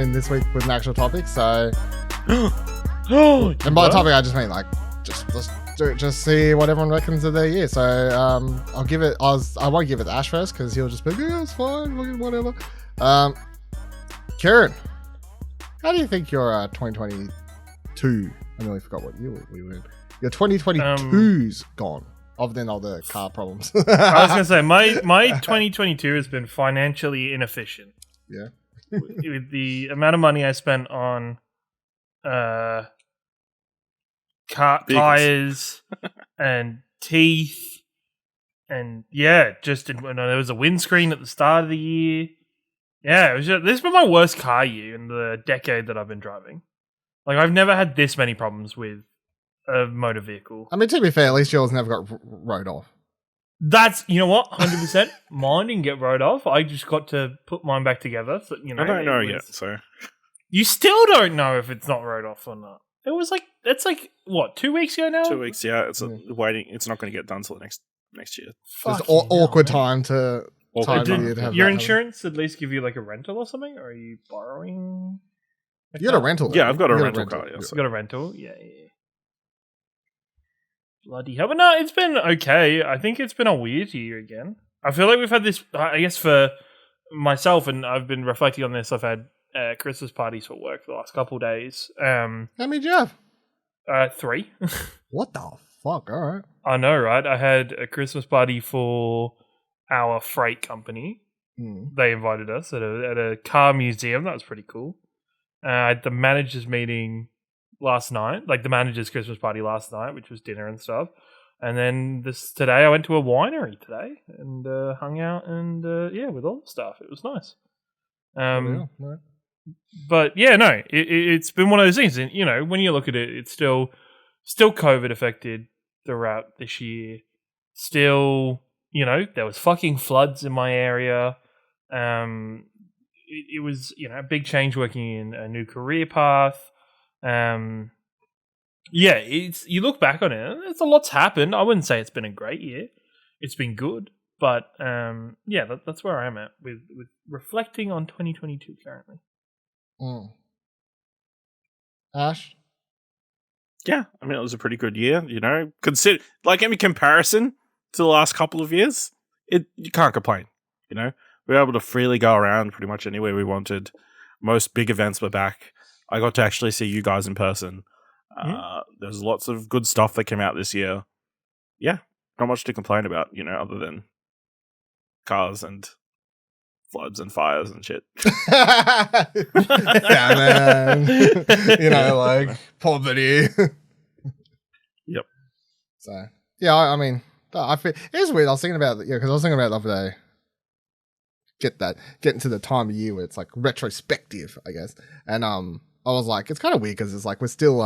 in this week with an actual topic. So, Oh, and by the topic, I just mean like just see what everyone reckons of their year. So, I'll give it. I won't give it to Ash first because he'll just be like, yeah, it's fine, whatever. Kieran, how do you think your 2022? I nearly forgot what year we were in. Your 2022's gone. Other than all the car problems. I was going to say, my 2022 has been financially inefficient. Yeah. With the amount of money I spent on tires and teeth, and there was a windscreen at the start of the year. Yeah, this has been my worst car year in the decade that I've been driving. Like, I've never had this many problems with a motor vehicle. I mean, to be fair, at least yours never got rode off. That's, you know what, 100%. Mine didn't get rode off. I just got to put mine back together. So, I don't know yet, so. You still don't know if it's not rode off or not. It's like, what, 2 weeks ago now? 2 weeks, yeah. It's waiting. It's not going to get done till next year. Just awkward time to have your insurance at least give you like a rental or something? Or are you borrowing? You got a rental? Yeah, I've got a rental car. Yeah, so. You got a rental? Yeah. Bloody hell. But no, it's been okay. I think it's been a weird year again. I feel like we've had this, I guess for myself, and I've been reflecting on this, I've had Christmas parties for work the last couple of days. How many did you have? 3. What the fuck? All right. I know, right? I had a Christmas party for our freight company. They invited us at a car museum. That was pretty cool. I had the managers meeting last night, like the manager's Christmas party last night, which was dinner and stuff. And then today I went to a winery today and hung out and with all the stuff. It was nice. Right. But yeah, no, it's been one of those things. And you know, when you look at it, it's still COVID affected throughout this year. Still, you know, there was fucking floods in my area. It was, you know, a big change working in a new career path. You look back on it, it's a lot's happened. I wouldn't say it's been a great year. It's been good, but that's where I am at with reflecting on 2022 currently. Ash? Yeah, I mean, it was a pretty good year, you know. Consider, like, in comparison to the last couple of years, you can't complain, you know. We were able to freely go around pretty much anywhere we wanted. Most big events were back. I got to actually see you guys in person. There's lots of good stuff that came out this year. Yeah, not much to complain about, you know, other than cars and floods and fires and shit. Man. You know, like poverty. Yep. So, yeah, I mean, I feel, it is weird. I was thinking about it, because I was thinking about it the other day. Getting to the time of year where it's like retrospective, I guess. And I was like, it's kind of weird because it's like we're still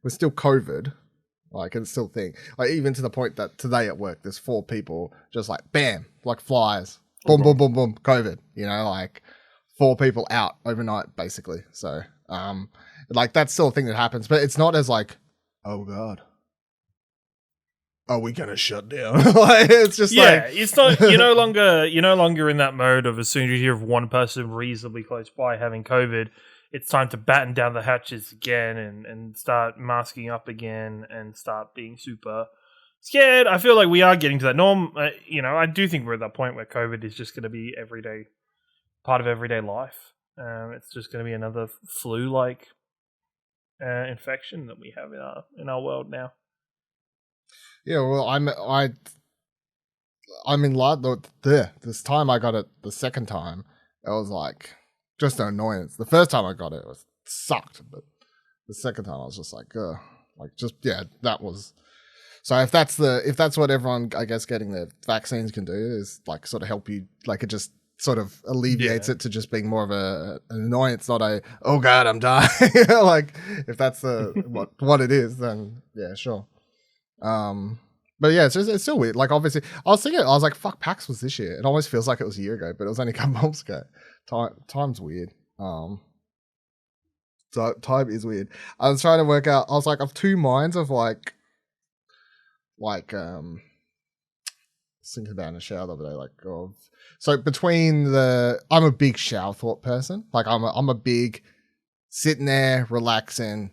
COVID, like it's still a thing. Like even to the point that today at work, there's 4 people just like bam, like flies, boom, boom, boom, boom, COVID. You know, like 4 people out overnight, basically. So like that's still a thing that happens, but it's not as like, oh god, are we gonna shut down? Like, it's just it's not. You're no longer in that mode of as soon as you hear of one person reasonably close by having COVID, it's time to batten down the hatches again and start masking up again and start being super scared. I feel like we are getting to that norm. I do think we're at that point where COVID is just going to be part of everyday life. It's just going to be another flu-like infection that we have in our world now. Yeah, well, I'm in this time I got it the second time, it was like just an annoyance. The first time I got it sucked, but the second time I was just like, that was. So if that's what everyone, I guess, getting the vaccines can do is like sort of help you, like it just sort of alleviates it to just being more of an annoyance, not a, oh god, I'm dying. Like if that's what it is, then yeah, sure. But yeah, it's still weird. Like obviously, I was like, fuck, PAX was this year. It almost feels like it was a year ago, but it was only a couple months ago. Time's weird. So time is weird. I was trying to work out. I was like, of 2 minds of like was thinking about in the shower the other day, like, so I'm a big shower thought person. Like, I'm a big sitting there, relaxing,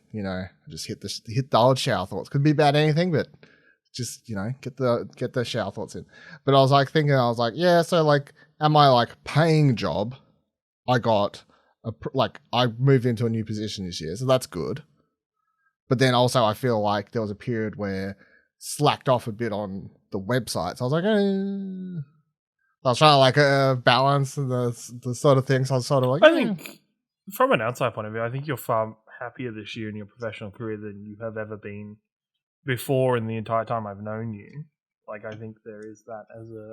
just hit the old shower thoughts. Could be about anything, but just, get the shower thoughts in. But I was like thinking, yeah, so like, at my like paying job, I got I moved into a new position this year, so that's good. But then also I feel like there was a period where slacked off a bit on the website. So I was like, I was trying to like balance the sort of things. I was sort of like, I think from an outside point of view, I think you're far happier this year in your professional career than you have ever been before in the entire time I've known you. Like, I think there is that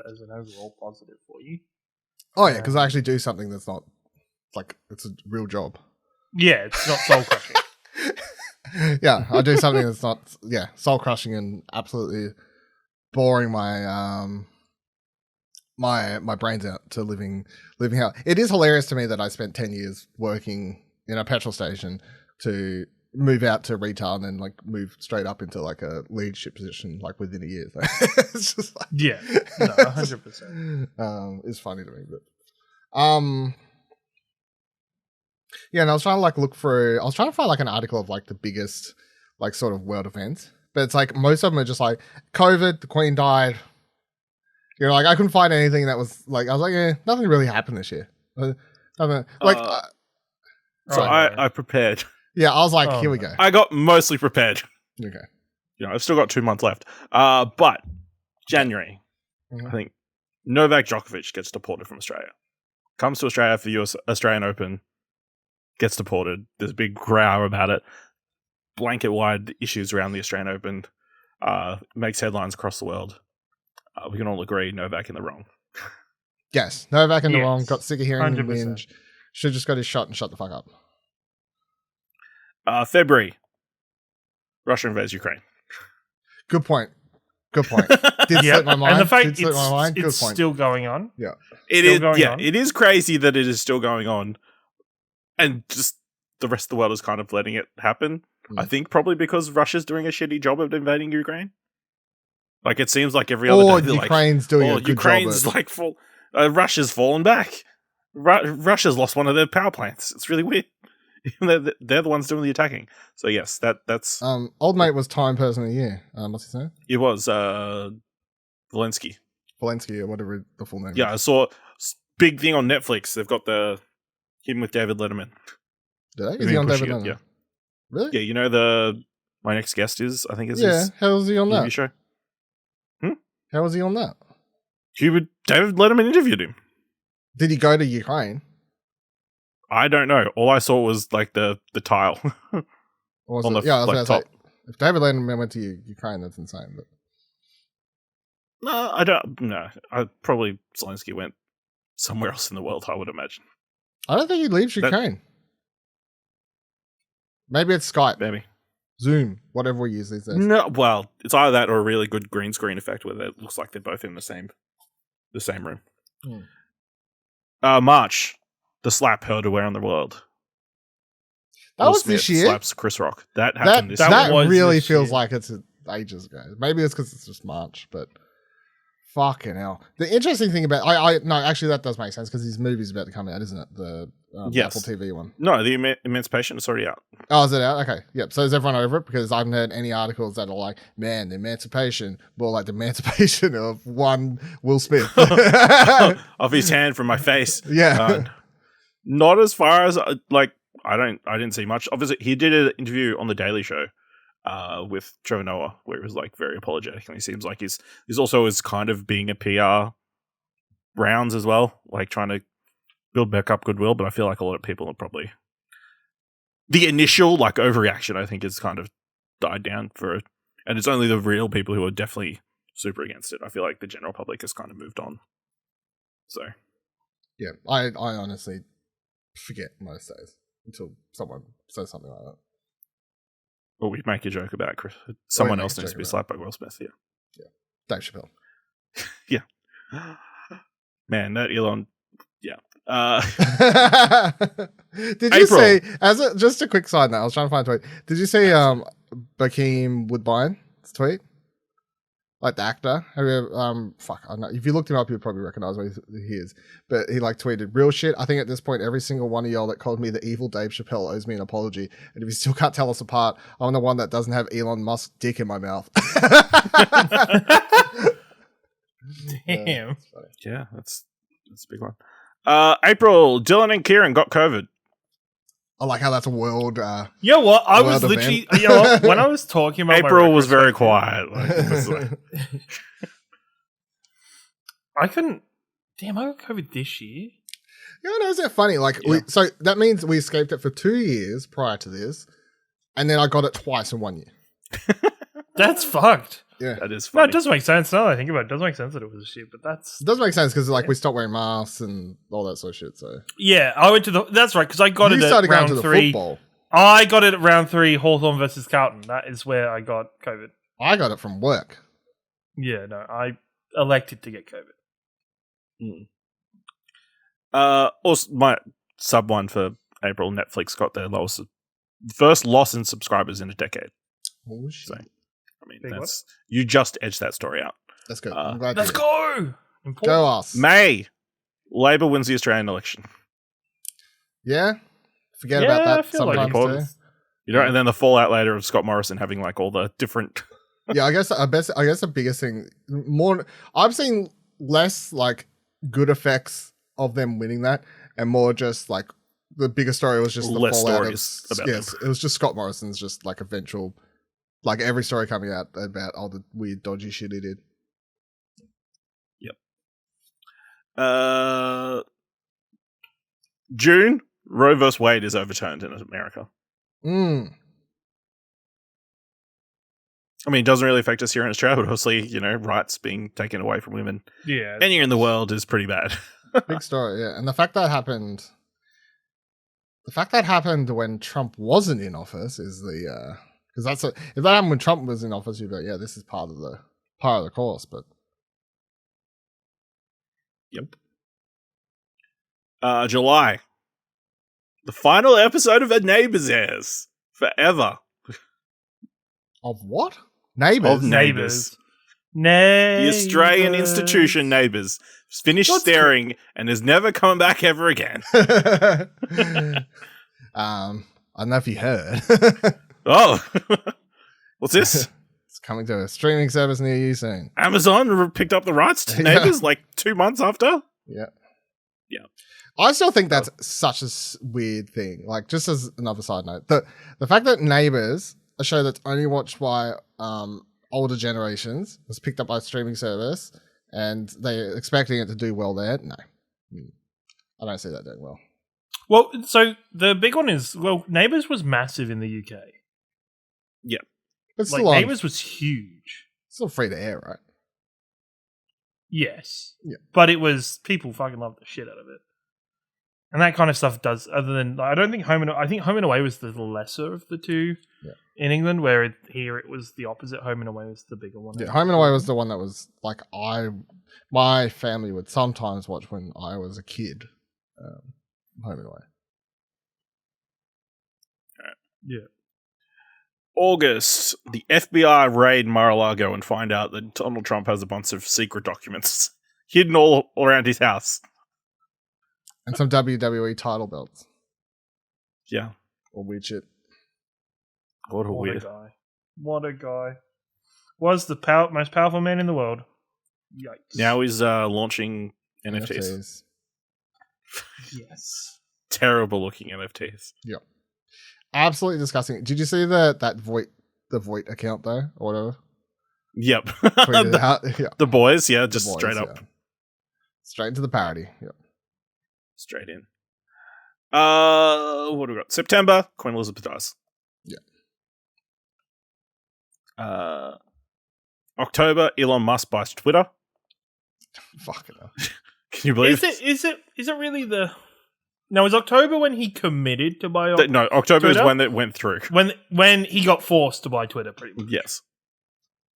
as an overall positive for you. Oh yeah, because I actually do something that's not like it's a real job. Yeah, it's not soul crushing. Yeah, I do something that's not soul crushing and absolutely boring my my brains out to living out. It is hilarious to me that I spent 10 years working in a petrol station to move out to retail and then like move straight up into like a leadership position like within a year. So it's just like 100%. It's funny to me, but yeah, and I was trying to like look through. I was trying to find like an article of like the biggest like sort of world events, but it's like most of them are just like COVID, the Queen died. Like I couldn't find anything that was like I was like, nothing really happened this year. I prepared. Yeah, I was like, here we go. I got mostly prepared. Okay. I've still got 2 months left. But January, I think Novak Djokovic gets deported from Australia. Comes to Australia for the US Australian Open. Gets deported. There's a big row about it. Blanket-wide issues around the Australian Open. Makes headlines across the world. We can all agree Novak in the wrong. Yes, Novak in the wrong. Got sick of hearing him 100%. whinge. Should just got his shot and shut the fuck up. February. Russia invades Ukraine. Good point. Did slip my mind. And the fact Good it's point. still going on. Yeah. It is crazy that it is still going on. And just the rest of the world is kind of letting it happen. I think probably because Russia's doing a shitty job of invading Ukraine. Like, it seems like every other day, Ukraine's doing a good Ukraine's job. like Russia's fallen back. Russia's lost one of their power plants. It's really weird. They're the ones doing the attacking. So yes, that's old mate was Time Person of the Year. What's his name? It was Zelensky, or whatever the full name. Yeah, I saw big thing on Netflix. They've got him with David Letterman. Did they? Is he on David Letterman? Yeah. Really? Yeah, you know my next guest is, I think is his how was he on that? show. How was he on that? David Letterman interviewed him. Did he go to Ukraine? I don't know. All I saw was like the tile on the I was like, top. say, if David Letterman went to Ukraine, that's insane. But No, I don't. No, probably Zelensky went somewhere else in the world, I would imagine. I don't think he leaves Ukraine. Maybe it's Skype, Maybe Zoom, whatever we use these days. no. Well, it's either that or a really good green screen effect where it looks like they're both in the same room. March, the slap heard around the world. That Will was Smith this year. Slaps Chris Rock. That happened this year. That was really this feels year. like it's ages ago. Maybe it's because it's just March, but fucking hell. The interesting thing about no, actually that does make sense because his movie's about to come out, isn't it? The Yes. Apple TV one. No, the Emancipation is already out. Oh, is it out? Okay. Yep. So is everyone over it? Because I haven't heard any articles that are like, man, the emancipation, more like the emancipation of one Will Smith. Of his hand from my face. Yeah. Not as far as I didn't see much. Obviously, he did an interview on the Daily Show with Trevor Noah, where he was like very apologetic, and he seems like he's also is kind of being a PR rounds as well, like trying to build back up goodwill. But I feel like a lot of people are probably the initial like overreaction. I think has kind of died down and it's only the real people who are definitely super against it. I feel like the general public has kind of moved on. So Yeah. I honestly forget most days until someone says something like that. well, we make a joke about Chris. Someone make else a needs joke to be about slapped by Will Smith. Yeah. Dave Chappelle. Man, that Elon. Yeah. Did you see, just a quick side note, I was trying to find a tweet. Did you see Bakeem Woodbine's tweet? Like the actor. Have you ever, fuck, I don't know. If you looked him up, you'd probably recognize who he is. But he like tweeted, real shit. I think at this point, every single one of y'all that called me the evil Dave Chappelle owes me an apology. And if you still can't tell us apart, I'm the one that doesn't have Elon Musk's dick in my mouth. Damn. Yeah, that's a big one. April, Dylan and Kieran got COVID. I like how that's a world. You know what? I World was literally. event. You know what? When I was talking about my April was very retrospective, quiet. Like, it was like- I couldn't. Damn, I got COVID this year. Yeah, no, isn't it funny? Like, so that means we escaped it for 2 years prior to this, and then I got it twice in 1 year. That's fucked. Yeah, that is No, funny. it does make sense. Now that I think about it, it does make sense that it was a shit, but that's. it does make sense because like we stopped wearing masks and all that sort of shit. So Yeah, I went to the. That's right, because I got you it at started going round to the 3. football. I got it at round 3, Hawthorn versus Carlton. That is where I got COVID. I got it from work. Yeah, no, I elected to get COVID. Also, my sub one for April, Netflix got their first loss in subscribers in a decade. Oh shit! So, I mean, Big you just edged that story out. Let's go. I'm glad. Let's you did. go! Important. Go us. May, Labor wins the Australian election. Yeah. Forget Yeah, about I that feel like sometimes important. too. You know, and then the fallout later of Scott Morrison having like all the different. Yeah, I guess the biggest thing more I've seen less like good effects of them winning that, and more just like the bigger story was just the Less fallout stories of about yes, it was just Scott Morrison's just like eventual, like every story coming out about all the weird dodgy shit he did. June, Roe vs. Wade is overturned in America. I mean, it doesn't really affect us here in Australia, but obviously, you know, rights being taken away from women Yeah. anywhere in the world is pretty bad. Big story, yeah. And the fact that happened when Trump wasn't in office is the because if that happened when Trump was in office, you'd be like, yeah, this is part of the course. But Yep. July, the final episode of A Neighbours airs forever. of what? Neighbours. Of Neighbours. The The Australian institution Neighbours finished That's staring and is never coming back ever again. I don't know if you heard. Oh, what's this? It's coming to a streaming service near you soon. Amazon picked up the rights to Yeah. Neighbours like 2 months after. Yeah. Yeah. I still think that's such a weird thing. Like, just as another side note, the fact that Neighbours, a show that's only watched by older generations, was picked up by a streaming service, and they're expecting it to do well there. No, I don't see that doing well. Well, so the big one is, Neighbours was massive in the UK. It's Like, still on, Neighbours was huge. still free to air, right? Yes. Yeah. But it was, people fucking loved the shit out of it. And that kind of stuff does, other than, I think Home and Away was the lesser of the two in England, where here it was the opposite. Home and Away was the bigger one. Yeah, Home and Away was the one that was like my family would sometimes watch when I was a kid. Home and Away. Yeah. August, the FBI raid Mar-a-Lago and find out that Donald Trump has a bunch of secret documents hidden all around his house. And some WWE title belts. Yeah. Or weird shit. What a What weird. a guy. What a guy. Was the most powerful man in the world. Yikes. Now he's launching NFTs. Yes. Terrible looking NFTs. Yep. Absolutely disgusting. Did you see that Voight account though, or whatever? Yep. Tweeted the, out? Yeah. the boys, yeah, just The boys, straight up. yeah. Straight into the parody. Yep. Straight in. What do we got? September, Queen Elizabeth dies. Yeah. October, Elon Musk buys Twitter. Fucking hell. Can you believe Is it really the... No, is October when he committed to buy... No, October Twitter? is when it went through. When he got forced to buy Twitter, pretty much. Yes.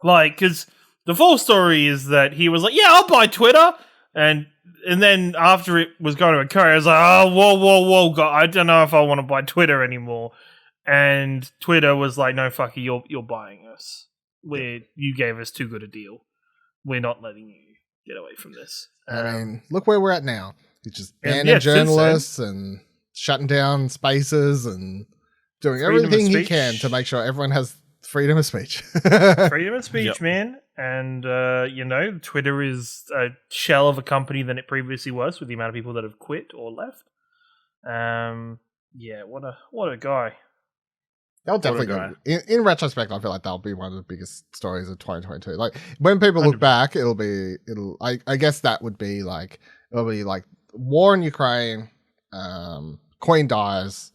Like, because the full story is that he was like, yeah, I'll buy Twitter. And then after it was going to occur, I was like, oh, whoa, God, I don't know if I want to buy Twitter anymore. And Twitter was like, no, fuck you, you're buying us. You gave us too good a deal. we're not letting you get away from this. I mean, look where we're at now. He's just And banning journalists and shutting down spaces and doing Freedom of everything he speech. can to make sure everyone has freedom of speech. freedom of speech, Yep. man. And, Twitter is a shell of a company than it previously was with the amount of people that have quit or left. What a guy. They'll definitely guy. go. In retrospect, I feel like that'll be one of the biggest stories of 2022. Like when people look back, I guess that would be like, it'll be like war in Ukraine, Queen dies,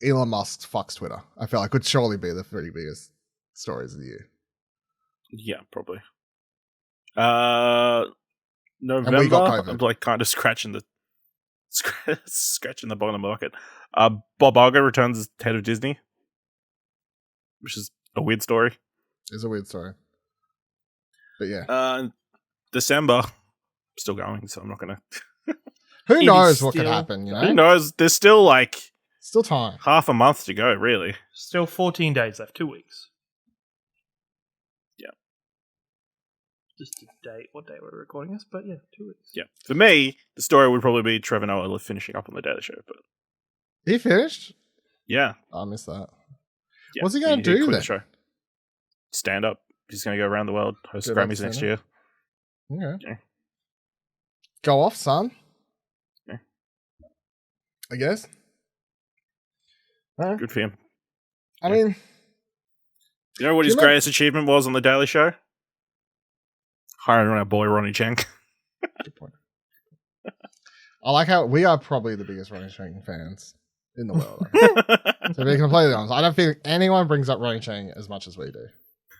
Elon Musk fucks Twitter. I feel like would surely be the 3 biggest stories of the year. Yeah, probably. And we got November, COVID. I'm like kind of scratching the bottom market. Bob Iger returns as head of Disney, which is a weird story. It's a weird story. But yeah. December, still going, so I'm not gonna. Who It knows is what could still- happen, you know? Who knows? There's still like Still time. half a month to go, really. Still 14 days left, 2 weeks. Yeah. Just a date, what day we're recording this, but yeah, 2 weeks. Yeah. For me, the story would probably be Trevor Noah finishing up on the Daily Show, but He finished? yeah. I missed that. Yeah, What's he gonna do quit then? the show. Stand up. He's going to go around the world, host Do that Grammys next stand-up? year. Okay. Yeah. Go off, son. Yeah. I guess. Good for him. I mean, You know what Do his you remember- greatest achievement was on the Daily Show? Hiring our boy Ronnie Chang. good point. I like how we are probably the biggest Ronnie Chang fans in the world. To be completely honest, I don't think anyone brings up Ronnie Chang as much as we do.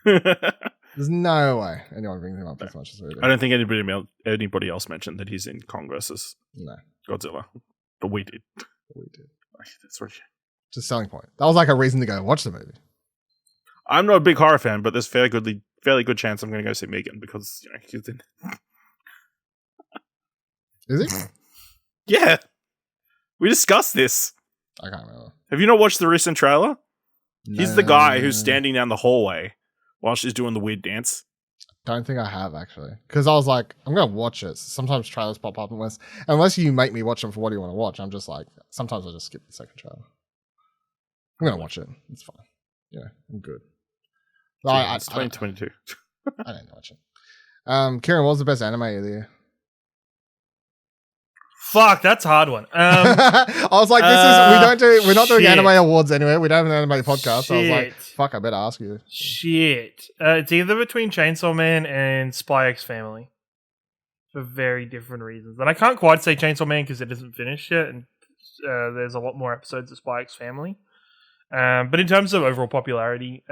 There's no way anyone brings him up as much as we do. I don't think anybody else mentioned that he's in Congress as No, Godzilla, but we did. we did. That's right. Just a selling point. That was like a reason to go watch the movie. I'm not a big horror fan, but there's fairly good chance I'm going to go see Megan because he's in. Is he? Yeah, we discussed this. I can't remember. Have you not watched the recent trailer? He's the guy who's No. standing down the hallway while she's doing the weird dance. Don't think I have actually, because I was like, I'm gonna watch it. Sometimes trailers pop up unless you make me watch them for what do you want to watch. I'm just like, sometimes I just skip the second trailer. I'm gonna watch it. It's fine. Yeah, I'm good. It's 2022. I didn't watch it. Kieran, what was the best anime of the year? Fuck, that's a hard one. I was like, we're not doing shit. anime awards anyway. We don't have an anime podcast. So I was like, Shit. fuck, I better ask you. Shit. It's either between Chainsaw Man and Spy X Family. For very different reasons. And I can't quite say Chainsaw Man because it isn't finished yet. And there's a lot more episodes of Spy X Family. But in terms of overall popularity,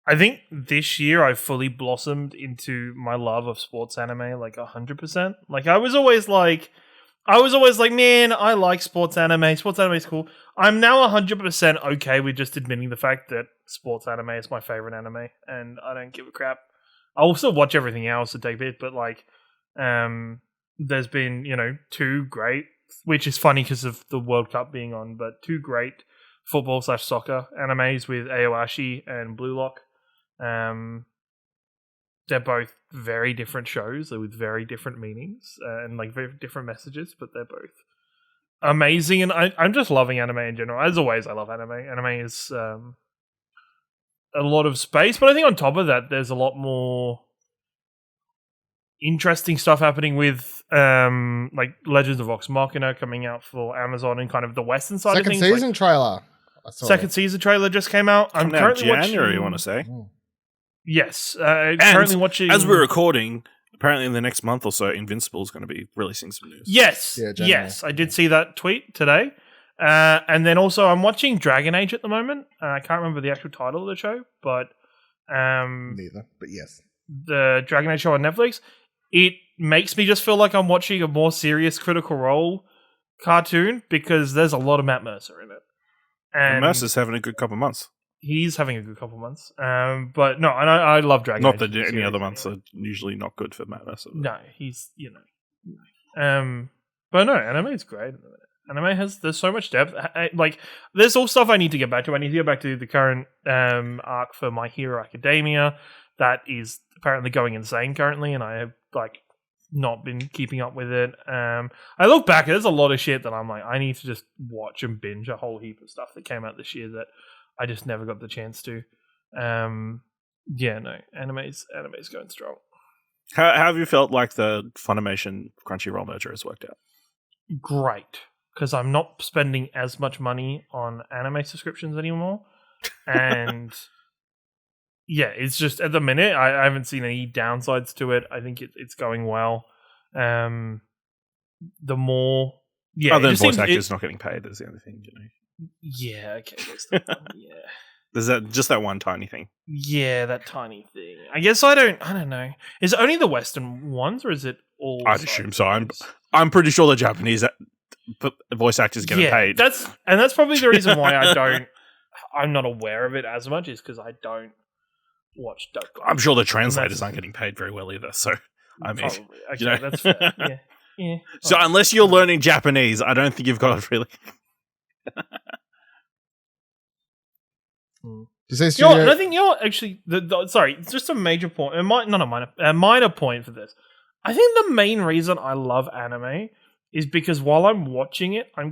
I think this year I fully blossomed into my love of sports anime, like 100%. Like I was always like, man, I like sports anime. Sports anime is cool. I'm now 100% okay with just admitting the fact that sports anime is my favorite anime, and I don't give a crap. I also watch everything else to take it, but like, there's been 2 great, which is funny because of the World Cup being on, but 2 great football/soccer animes with Aoashi and Blue Lock. They're both very different shows with very different meanings and like very different messages, but they're both amazing. And I'm just loving anime in general. As always, I love anime. Anime is a lot of space, but I think on top of that, there's a lot more interesting stuff happening with like Legends of Vox Machina coming out for Amazon and kind of the Western side Second of things. season trailer. I saw Second it. season trailer just came out. I'm Coming out currently January, watching. you want to say? Mm. Yes, currently watching. As we're recording, apparently in the next month or so, Invincible is going to be releasing some news. Yes, Yeah, January. yes, I did see that tweet today. And then also, I'm watching Dragon Age at the moment. I can't remember the actual title of the show, but Neither, but yes. the Dragon Age show on Netflix. It makes me just feel like I'm watching a more serious Critical Role cartoon because there's a lot of Matt Mercer in it. And Mercer's having a good couple months. He's having a good couple months. But no, and I love Dragon Not Age. that the any series other months anyway. are usually not good for Matt Mercer. No, he's but no, anime is great. There's so much depth. Like there's all stuff I need to get back to. I need to get back to the current arc for My Hero Academia. that is apparently going insane currently, and I have like not been keeping up with it. I look back, there's a lot of shit that I'm like, I need to just watch and binge a whole heap of stuff that came out this year that I just never got the chance to. Yeah, no, anime's going strong. How have you felt like the Funimation Crunchyroll merger has worked out? Great, because I'm not spending as much money on anime subscriptions anymore, and yeah, it's just at the minute I haven't seen any downsides to it. I think it's going well. The more, yeah, other than voice actors not getting paid is the only thing, you know. Yeah, okay, that's the one, yeah. There's that one tiny thing. Yeah, that tiny thing. I guess I don't know. Is it only the Western ones, or is it all? I'd assume so. I'm pretty sure the Japanese voice actors getting paid. That's probably the reason why I'm not aware of it as much, is because I don't watch dub. I'm sure the translators aren't getting paid very well either. So I mean, probably. Okay, you know. that's fair. Yeah. So unless you're learning Japanese, I don't think you've got to really. You say studio? And I think actually sorry, it's just a major point. A minor point for this. I think the main reason I love anime is because while I'm watching it, I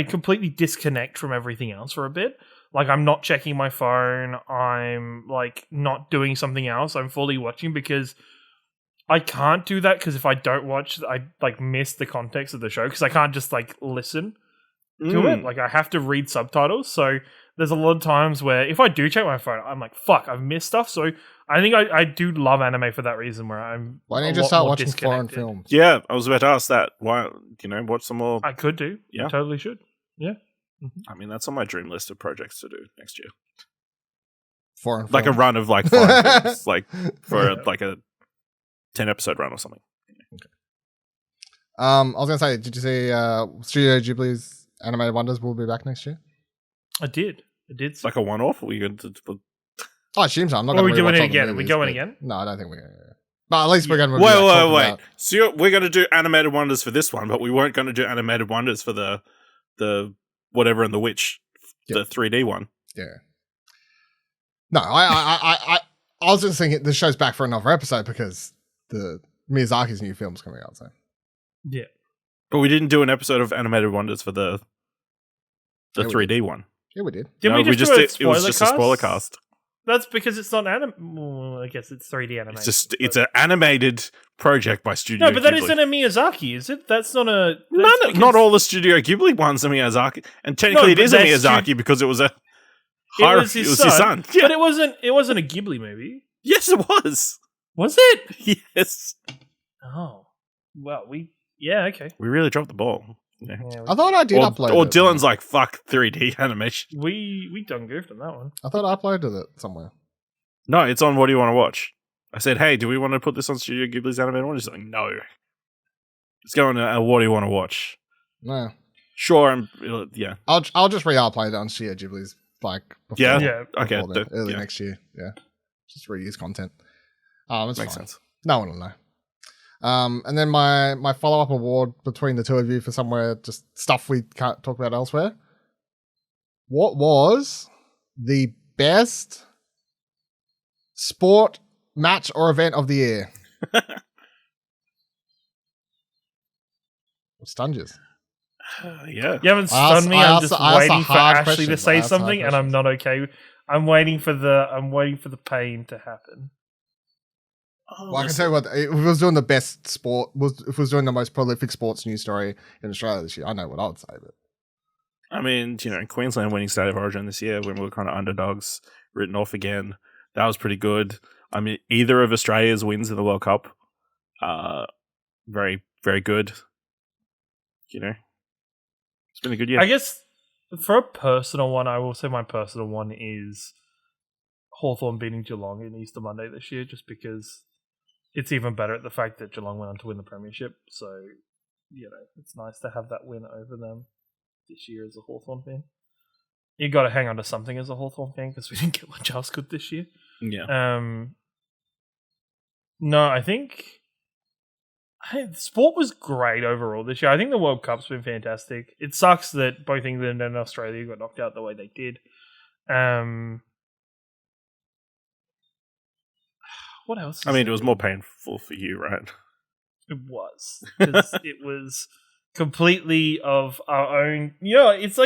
completely disconnect from everything else for a bit. Like, I'm not checking my phone. I'm like not doing something else. I'm fully watching, because I can't do that, because if I don't watch, I like miss the context of the show, because I can't just like listen to it. Like, I have to read subtitles. So there's a lot of times where if I do check my phone, I'm like, fuck, I've missed stuff. So I think I do love anime for that reason, where I'm. Why don't you just start watching foreign films? Yeah, I was about to ask that. Why, watch some more? I could do. Yeah, I totally should. Yeah. I mean, that's on my dream list of projects to do next year. Foreign like film. a run of like foreign films, like for like a 10-episode run or something. Okay. I was gonna say, did you see Studio Ghibli's Animated Wonders will be back next year? I did. It's like a one-off. Are we going to? I assume so. I'm not going to. Are we doing it again? Are we going again? No, I don't think we're going to. But at least we're going to. Wait. So we're going to do Animated Wonders for this one, but we weren't going to do Animated Wonders for the whatever in the Witch, the 3D one. Yeah. No, I was just thinking the show's back for another episode because the Miyazaki's new film's coming out. So. Yeah. But we didn't do an episode of Animated Wonders for the 3D one. Yeah, we did. Didn't we just do it was just a spoiler cast. That's because it's not well, I guess it's 3D animation. It's an animated project by Studio Ghibli. No, but that isn't a Miyazaki, is it? That's not a... Not all the Studio Ghibli ones are Miyazaki. And technically it is a Miyazaki because it was a... It was his son. Yeah. But it wasn't a Ghibli movie. Yes, it was. Was it? Yes. Oh. Well, yeah, okay. We really dropped the ball. Yeah. I thought I did upload or it. Dylan's like, fuck 3D animation. We done goofed on that one. I thought I uploaded it somewhere. No, it's on What Do You Want to Watch? I said, hey, do we want to put this on Studio Ghibli's Animated One? He's like, no. It's going to What Do You Want to Watch? No. Sure, yeah. I'll just re-upload it on Studio Ghibli's, like, before, okay. Early next year, yeah. Just reuse content. It's Makes fine. sense. No one will know. And then my follow-up award between the two of you for somewhere, just stuff we can't talk about elsewhere. What was the best sport match or event of the year? Stunges. Yeah. You haven't stunned me. I'm just waiting for Ashley to say something, and I'm not okay. I'm waiting for the pain to happen. Well, I can tell you what, if it was doing the best sport, if it was doing the most prolific sports news story in Australia this year, I know what I would say. But I mean, Queensland winning State of Origin this year when we were kind of underdogs, written off again. That was pretty good. I mean, either of Australia's wins in the World Cup, very, very good. It's been a good year. I guess for a personal one, I will say my personal one is Hawthorn beating Geelong in Easter Monday this year, just because it's even better at the fact that Geelong went on to win the premiership. So, it's nice to have that win over them this year as a Hawthorn fan. You got to hang on to something as a Hawthorn fan because we didn't get much else good this year. Yeah. No, I think sport was great overall this year. I think the World Cup's been fantastic. It sucks that both England and Australia got knocked out the way they did. what else? I mean, it was more painful for you, right? It was because it was completely of our own. It's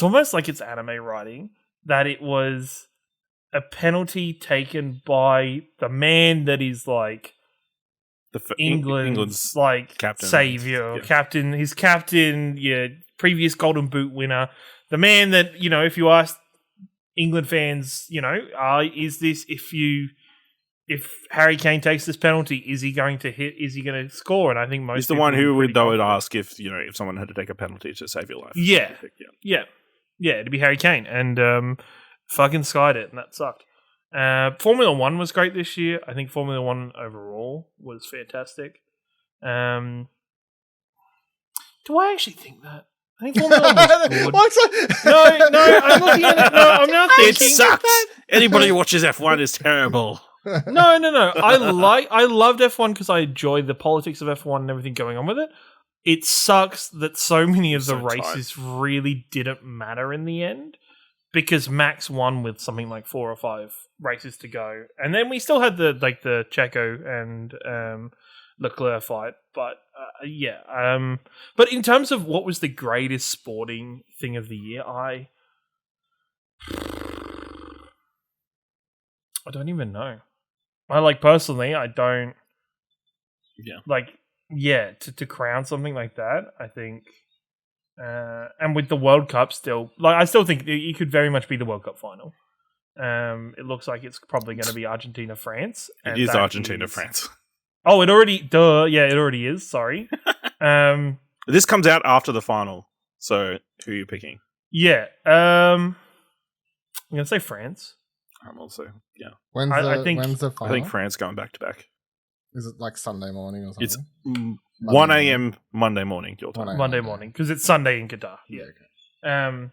almost like it's anime writing that it was a penalty taken by the man that is like England's like captain, savior, captain. His captain, previous Golden Boot winner. The man that if you ask England fans, is this if Harry Kane takes this penalty, is he going to hit? Is he going to score? And I think most he's the one who would ask if someone had to take a penalty to save your life. Yeah, it'd be Harry Kane, and fucking skied it, and that sucked. Formula One was great this year. I think Formula One overall was fantastic. Do I actually think that? I think Formula One was good. No, I'm looking at it. No, I'm not thinking. It sucks. Anybody who watches F1 is terrible. No. I loved F1 because I enjoyed the politics of F1 and everything going on with it. It sucks that so many of the races really didn't matter in the end because Max won with something like 4 or 5 races to go, and then we still had the Checo and Leclerc fight. But but in terms of what was the greatest sporting thing of the year, I don't even know. Personally, I don't. Yeah. To crown something like that, I think, and with the World Cup still, I still think it could very much be the World Cup final. It looks like it's probably going to be Argentina-France. It is Argentina-France. Oh, it already is. Sorry. This comes out after the final, so who are you picking? Yeah. I'm going to say France. I'm also, yeah. When's the final? I think France going back to back. Is it like Sunday morning or something? It's 1 a.m. Monday morning. Your time. Monday morning, because it's Sunday in Qatar. Yeah. Okay.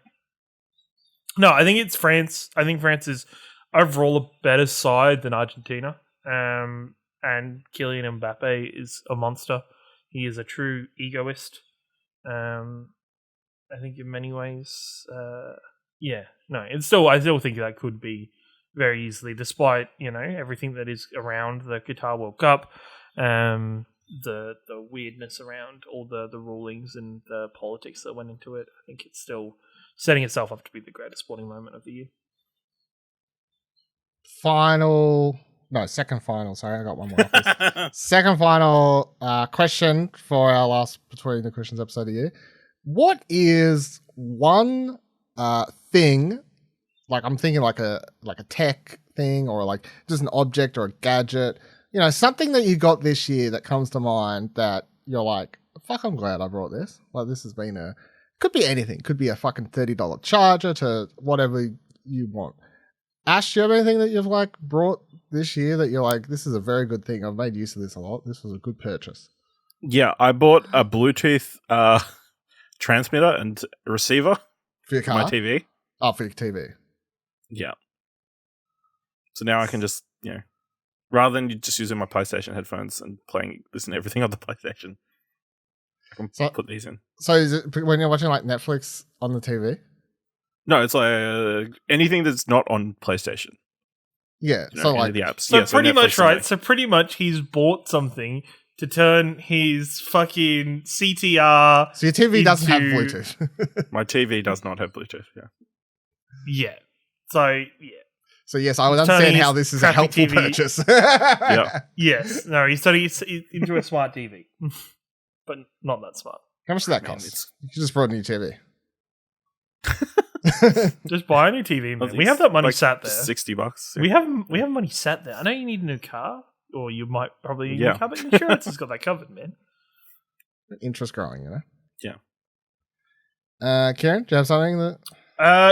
No, I think it's France. I think France is overall a better side than Argentina. And Kylian Mbappe is a monster. He is a true egoist. I think in many ways, I still think that could be very easily, despite everything that is around the Qatar World Cup, the weirdness around all the rulings and the politics that went into it. I think it's still setting itself up to be the greatest sporting moment of the year. Second final. Sorry, I got one more. Second final question for our last Between the Christians episode of the year. What is one thing? I'm thinking like a tech thing or like just an object or a gadget, something that you got this year that comes to mind that you're like, fuck, I'm glad I brought this. Like this has been could be anything. Could be a fucking $30 charger to whatever you want. Ash, do you have anything that you've brought this year that you're like, this is a very good thing. I've made use of this a lot. This was a good purchase. Yeah, I bought a Bluetooth transmitter and receiver for your car? My TV. Oh, for your TV. Yeah. So now I can just, rather than just using my PlayStation headphones and listen to everything on the PlayStation, I can put these in. So is it when you're watching Netflix on the TV? No, it's anything that's not on PlayStation. Yeah, the apps. So pretty Netflix much, right? So pretty much he's bought something to turn his fucking CTR. So your TV doesn't have Bluetooth. My TV does not have Bluetooth, yeah. Yeah. So, yeah. So, yes, I would understand how this is a helpful purchase. Yeah. Yes. No, he's turning it into a smart TV. But not that smart. How much does that cost? You just brought a new TV. Just buy a new TV, man. We have that money sat there. $60. Yeah. We have money sat there. I know you need a new car, or you might probably need a new car, but insurance has got that covered, man. Interest growing, Yeah. Kieran, do you have something that...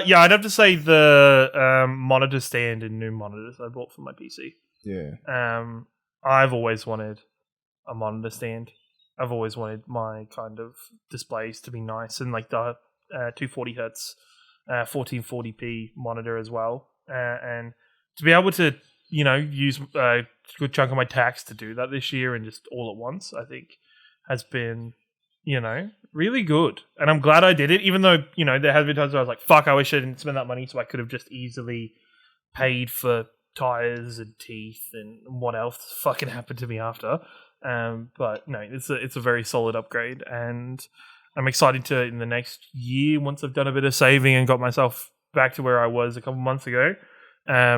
Yeah, I'd have to say the monitor stand and new monitors I bought for my PC. Yeah. I've always wanted a monitor stand. I've always wanted my kind of displays to be nice and like the 240 hertz, 1440p monitor as well, and to be able to use a good chunk of my tax to do that this year and just all at once, I think has been really good. And I'm glad I did it, even though there has been times where I was like, fuck, I wish I didn't spend that money, so I could have just easily paid for tires and teeth and what else fucking happened to me after. But no, it's a very solid upgrade, and I'm excited to, in the next year, once I've done a bit of saving and got myself back to where I was a couple months ago,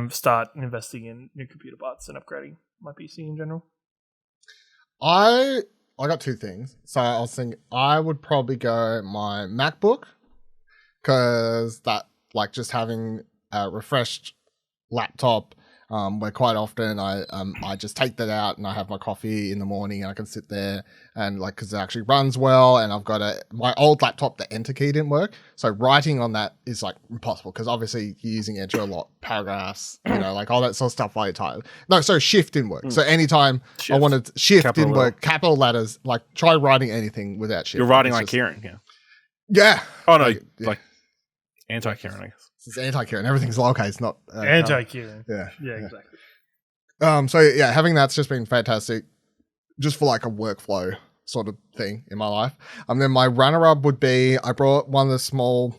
start investing in new computer parts and upgrading my PC in general. I got two things. So I was thinking I would probably go my MacBook, because that, like, just having a refreshed laptop, where quite often I just take that out and I have my coffee in the morning and I can sit there and, like, because it actually runs well, and I've got my old laptop, the enter key didn't work, so writing on that is like impossible because obviously you're using enter a lot, paragraphs, like all that sort of stuff while you're tired. No, so shift didn't work. So anytime I wanted shift Capital didn't work, capital letters, like try writing anything without shift. You're writing like Kieran, yeah. Yeah. Oh no, like anti-Kieran, I guess. It's anti-Kieran. Everything's lowercase, not anti-Kieran. Yeah. Exactly. So yeah, having that's just been fantastic, just for like a workflow sort of thing in my life. Then my runner-up would be, I brought one of the small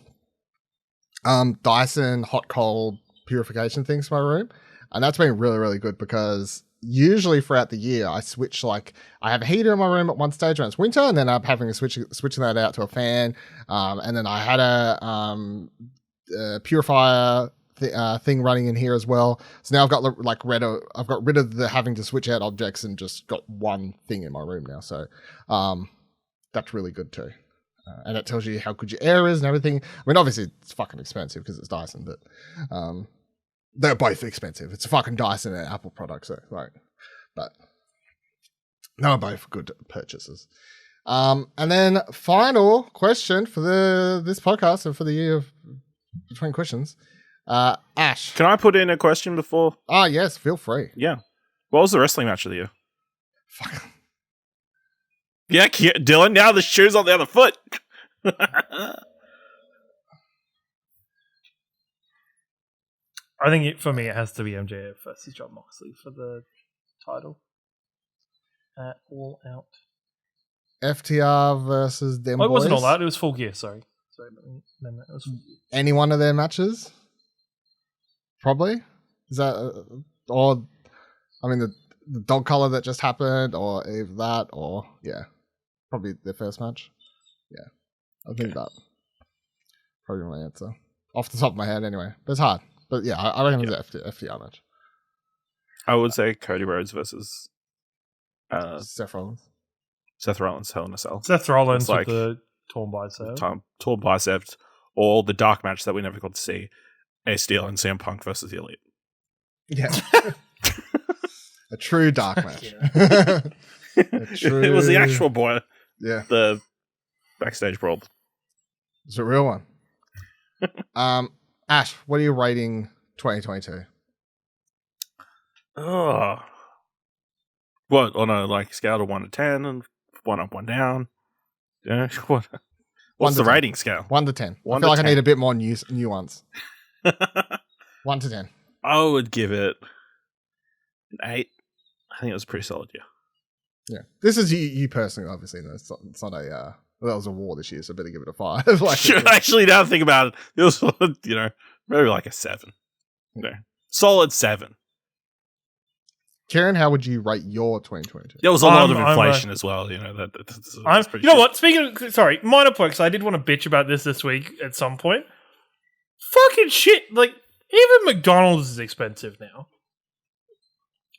Dyson hot cold purification things to my room, and that's been really, really good because usually throughout the year I switch, like I have a heater in my room at one stage when it's winter, and then I'm having to switching that out to a fan, and then I had a purifier thing running in here as well. So now I've got rid of the having to switch out objects and just got one thing in my room now. So that's really good too. And it tells you how good your air is and everything. I mean, obviously it's fucking expensive because it's Dyson, but they're both expensive. It's a fucking Dyson and Apple product, so like, but they're both good purchases. And then final question for this podcast and for the year of between questions. Ash. Can I put in a question before? Yes, feel free. Yeah. What was the wrestling match of the year? Fuck. Yeah, Dylan, now the shoe's on the other foot. I think for me it has to be MJF versus Jon Moxley for the title. All Out. FTR versus them it boys. wasn't All Out, it was Full Gear, sorry. It was Full Gear. Any one of their matches? Probably. Is that or I mean the dog collar that just happened, or either that, or yeah, probably their first match. Yeah, I think that probably my answer off the top of my head anyway. But it's hard. But yeah, I reckon it's an FTR match. I would say Cody Rhodes versus Seth Rollins. Seth Rollins, Hell in a Cell. Seth Rollins like with the torn bicep. Torn biceps, or the dark match that we never got to see. Ace Steel and CM Punk versus the Elite. Yeah. A true dark match. It was the actual boy. Yeah. The backstage brawl. It's a real one. Ash, what are you rating 2022? Oh. What, on a like scale of 1 to 10 and 1 up, 1 down? Yeah. What's the rating scale? 1 to 10. 1 I feel to like 10. I need a bit more nuance. 1 to 10. I would give it an 8. I think it was pretty solid, yeah. Yeah. This is you personally, obviously. It's not a that was a war this year, so I better give it a 5. Actually, now think about it, it was, maybe like a 7. Okay. Solid 7. Kieran, how would you rate your 2022? There was a lot of inflation as well, that's pretty you know what? Speaking of, sorry, minor perks. I did want to bitch about this week at some point. Fucking shit! Like even McDonald's is expensive now.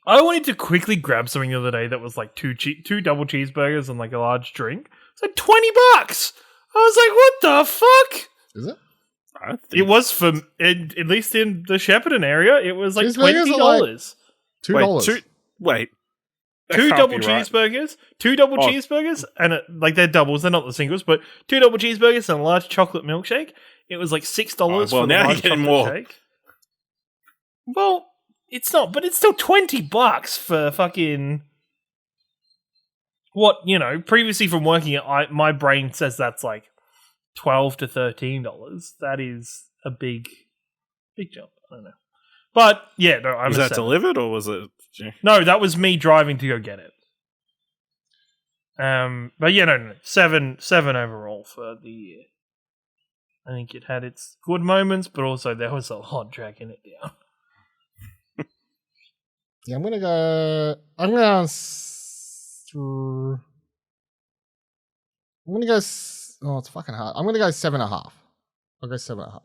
I wanted to quickly grab something the other day that was like two double cheeseburgers and like a large drink. It's like $20. I was like, what the fuck? Is it? I think It was for at least in the Shepparton area. It was like Cheeseburgers are like $20. $2. Wait. That Two can't double be right. cheeseburgers, cheeseburgers, and like they're doubles, they're not the singles, but 2 double cheeseburgers and a large chocolate milkshake. It was like $6 well, for the now large you're getting chocolate more. shake. Well, it's not, but it's still $20 for fucking what, previously from working at my brain says that's like $12 to $13. That is a big jump. I don't know. But yeah, no, I'm Was a that 7. delivered or was it? No, that was me driving to go get it. But yeah, no, 7 overall for the year. I think it had its good moments, but also there was a lot dragging it down. Yeah, I'm gonna go. I'm gonna. Oh, it's fucking hard. I'm gonna go 7.5. I'll go 7.5.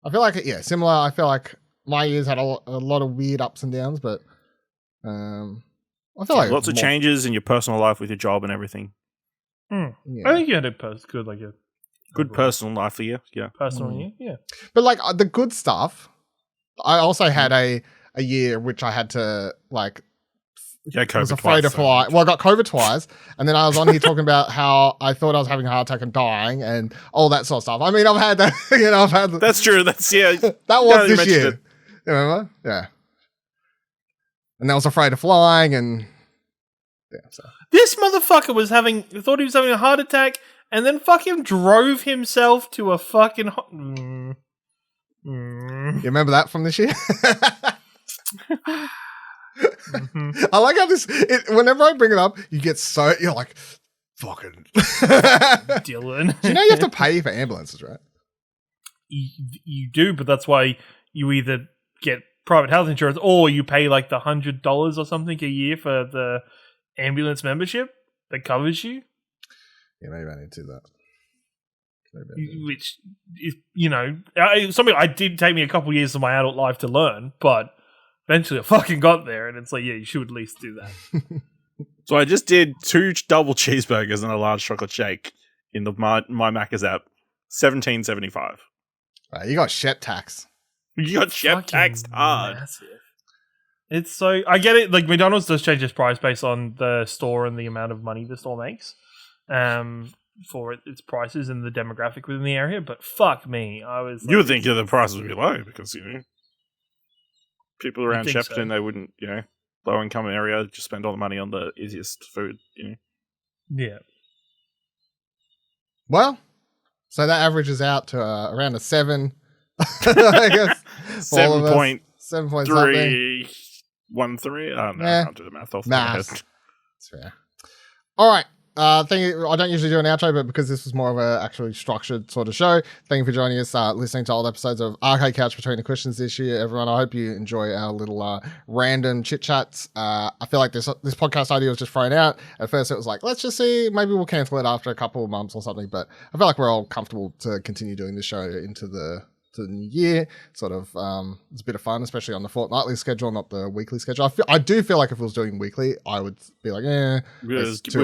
I feel like similar. I feel like my years had a lot of weird ups and downs, but I feel like lots of changes in your personal life with your job and everything. Yeah. I think you had a good personal life for you. Yeah, personal year. Yeah, but like the good stuff. I also had a year which I had to like. Yeah, COVID I was afraid to fly. Well, I got COVID twice, and then I was on here talking about how I thought I was having a heart attack and dying, and all that sort of stuff. I mean, I've had that. I've had. That's true. That's that was this year. You remember? Yeah. And I was afraid of flying, and yeah. So this motherfucker thought he was having a heart attack, and then fucking drove himself to a fucking. You remember that from this year? Mm-hmm. I like how whenever I bring it up, you're like, fucking Dylan. Do you know you have to pay for ambulances, right? You do, but that's why you either get private health insurance or you pay like the $100 or something a year for the ambulance membership that covers you. Yeah, maybe I need to do that. Which is, something I did take me a couple of years of my adult life to learn, but eventually I fucking got there, and it's like, yeah, you should at least do that. So I just did 2 double cheeseburgers and a large chocolate shake in the my Macca's app. $17.75. You got shit tax. You got shit taxed hard. Massive. It's so I get it. Like McDonald's does change its price based on the store and the amount of money the store makes, for its prices and the demographic within the area. But fuck me, I was. You would think the prices would be low because people around Shepparton, so. They wouldn't, low income area, just spend all the money on the easiest food, Yeah. Well, so that averages out to around a 7. I guess 7.313. 7.13. I can't do the math off my head. That's fair. All right. I don't usually do an outro, but because this was more of a actually structured sort of show, thank you for joining us, listening to old episodes of Arcade Couch Between the Questions this year, everyone. I hope you enjoy our little random chit chats. I feel like this podcast idea was just thrown out. At first, it was like, let's just see, maybe we'll cancel it after a couple of months or something. But I feel like we're all comfortable to continue doing this show into the new year. Sort of, it's a bit of fun, especially on the fortnightly schedule, not the weekly schedule. I do feel like if it was doing weekly, I would be like, we'd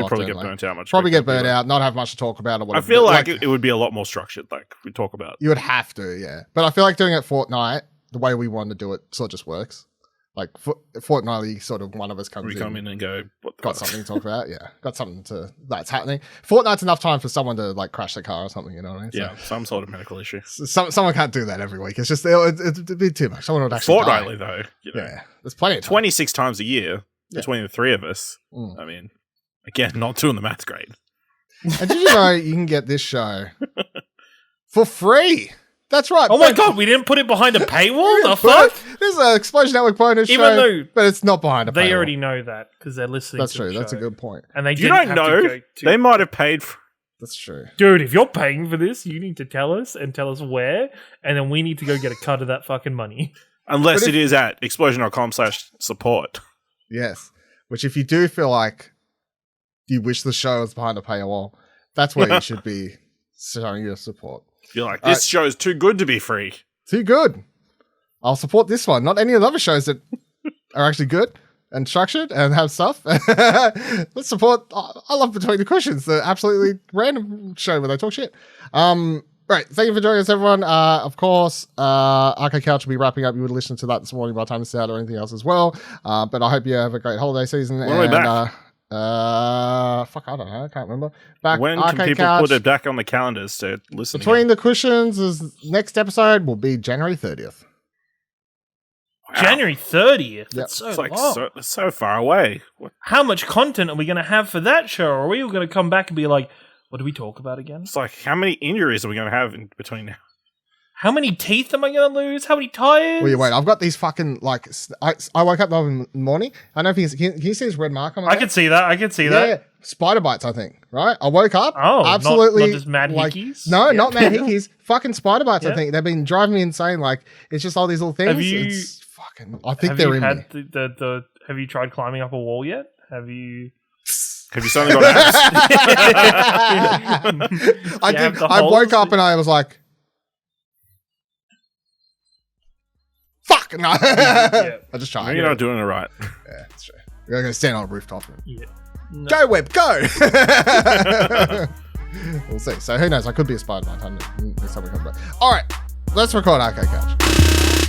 probably get burnt out much. Probably get burnt out, not have much to talk about or whatever. I feel like it would be a lot more structured, like we talk about. You would have to, yeah. But I feel like doing it fortnight, the way we want to do it, sort of just works. Like fortnightly, sort of one of us comes come in and go, got something to talk about, yeah. Got something that's happening. Fortnight's enough time for someone to like crash their car or something, you know what I mean? Yeah, some sort of medical issue. Someone can't do that every week. It's just, it'd be too much. Someone would actually fortnightly, die. Though. Yeah, there's plenty of time. 26 times a year between the three of us. I mean, again, not doing the maths great. And did you know you can get this show for free? That's right. Oh my god, we didn't put it behind a paywall? The fuck? This is an Explosion Network bonus show, but it's not behind a paywall. They already know that because they're listening. That's to true. The That's show. a good point. And they you don't know. They might have paid for. That's true, dude. If you're paying for this, you need to tell us and tell us where, and then we need to go get a cut of that fucking money. Unless it is at explosion.com/support. Yes, which if you do feel like you wish the show was behind a paywall, that's where you should be showing your support. You're like, this show is too good to be free. Too good. I'll support this one. Not any of the other shows that are actually good and structured and have stuff. Let's support. I love Between the Cushions, the absolutely random show where they talk shit. Right. Thank you for joining us, everyone. Of course, Arcade Couch will be wrapping up. You would listen to that this morning by the time it's out or anything else as well. But I hope you have a great holiday season. When are we back? Fuck, I don't know. I can't remember. Back when Arcade can people Couch, put it back on the calendars to listen? Between the Cushions, next episode will be January 30th. Wow. January 30th? Yep. That's so it's like long. so far away. What? How much content are we going to have for that show? Or are we going to come back and be like, what do we talk about again? It's like, how many injuries are we going to have in between now? How many teeth am I going to lose? How many tires? Well, wait, I've got these fucking, like, I woke up the morning. I don't know if can you see this red mark on my I can see that. I can see that. Yeah, spider bites, I think, right? I woke up. Oh, absolutely. Not just mad hickeys? No, not mad hickeys. Fucking spider bites, I think. They've been driving me insane. Like, it's just all these little things. Have you... It's fucking fucking. I think Have they're you in had me. the Have you tried climbing up a wall yet? Have you? Have you suddenly got abs? I You have did. the I woke holes? up and I was like, "Fuck no!" Yeah. I just No, tried. you're not doing it right. Yeah, that's true. You're gonna stand on a rooftop. And Yeah. No. go, Web, go! We'll see. So who knows? I could be a Spider-Man. Next time we come back. All right, let's record Arcade Couch.